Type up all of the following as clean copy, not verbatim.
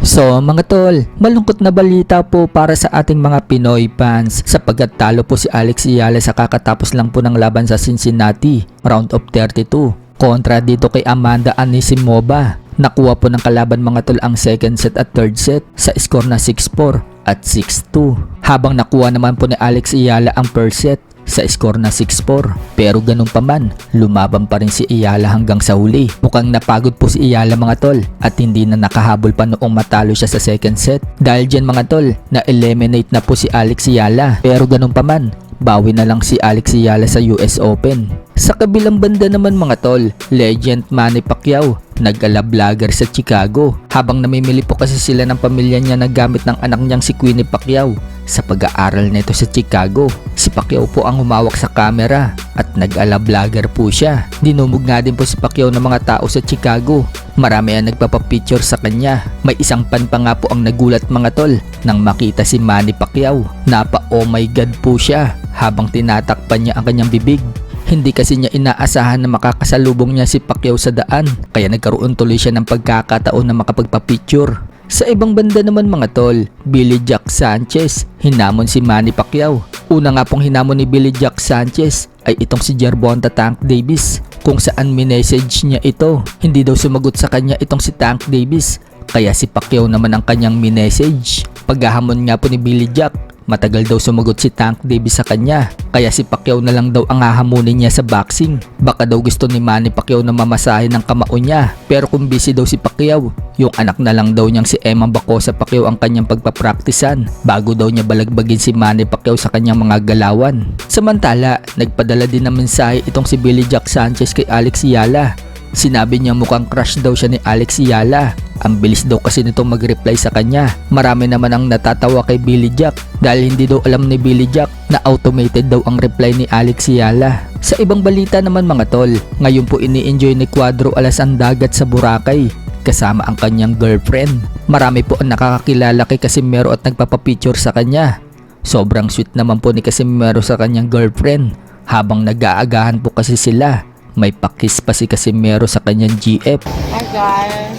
So mga tol, malungkot na balita po para sa ating mga Pinoy fans sapagkat talo po si Alex Eala sa kakatapos lang po ng laban sa Cincinnati, round of 32. Kontra dito kay Amanda Anisimova. Nakuha po ng kalaban mga tol ang second set at third set sa score na 6-4 at 6-2. Habang nakuha naman po ni Alex Eala ang first set sa score na 6-4. Pero ganun pa man, lumaban pa rin si Eala hanggang sa huli. Mukhang napagod po si Eala mga tol at hindi na nakahabol pa noong matalo siya sa second set. Dahil dyan mga tol, na-eliminate na po si Alex Eala. Pero ganun pa man, bawi na lang si Alex Eala sa US Open. Sa kabilang banda naman mga tol, legend Manny Pacquiao nag-ala vlogger sa Chicago. Habang namimili po kasi sila ng pamilya niya na gamit ng anak niyang si Queenie Pacquiao sa pag-aaral nito sa Chicago. Si Pacquiao po ang humawak sa camera at nag-ala vlogger po siya. Dinumog nga din po si Pacquiao ng mga tao sa Chicago. Marami ang nagpapapicture sa kanya. May isang pan pa nga po ang nagulat mga tol nang makita si Manny Pacquiao. Napa oh my god po siya habang tinatakpan niya ang kanyang bibig. Hindi kasi niya inaasahan na makakasalubong niya si Pacquiao sa daan, kaya nagkaroon tuloy siya ng pagkakataon na makapagpapicture. Sa ibang banda naman mga tol, Billy Jack Sanchez hinamon si Manny Pacquiao. Una nga pong hinamon ni Billy Jack Sanchez ay itong si Gervonta Tank Davis, kung saan minessage niya ito. Hindi daw sumagot sa kanya itong si Tank Davis, kaya si Pacquiao naman ang kanyang minessage. Paghahamon nga po ni Billy Jack, matagal daw sumagot si Tank Davis sa kanya, kaya si Pacquiao na lang daw ang hahamunin niya sa boxing. Baka daw gusto ni Manny Pacquiao na mamasahin ng kamao niya, pero kung busy daw si Pacquiao, yung anak na lang daw niyang si Emma Bacosa Pacquiao ang kanyang pagpapraktisan bago daw niya balagbagin si Manny Pacquiao sa kanyang mga galawan. Samantala, nagpadala din ng mensahe itong si Billy Jack Sanchez kay Alex Eala. Sinabi niya mukhang crush daw siya ni Alex Eala. Ang bilis daw kasi nitong mag-reply sa kanya. Marami naman ang natatawa kay Billy Jack dahil hindi daw alam ni Billy Jack na automated daw ang reply ni Alex Eala. Sa ibang balita naman mga tol, ngayon po ini-enjoy ni Cuadro Alas ang dagat sa Boracay kasama ang kanyang girlfriend. Marami po ang nakakakilala kay Casimero at nagpapapicture sa kanya. Sobrang sweet naman po ni Casimero sa kanyang girlfriend. Habang nag-aagahan po kasi sila, may pakis pa si Casimero sa kanyang GF. Hi guys,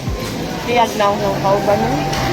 tiyag na akong kauban nun.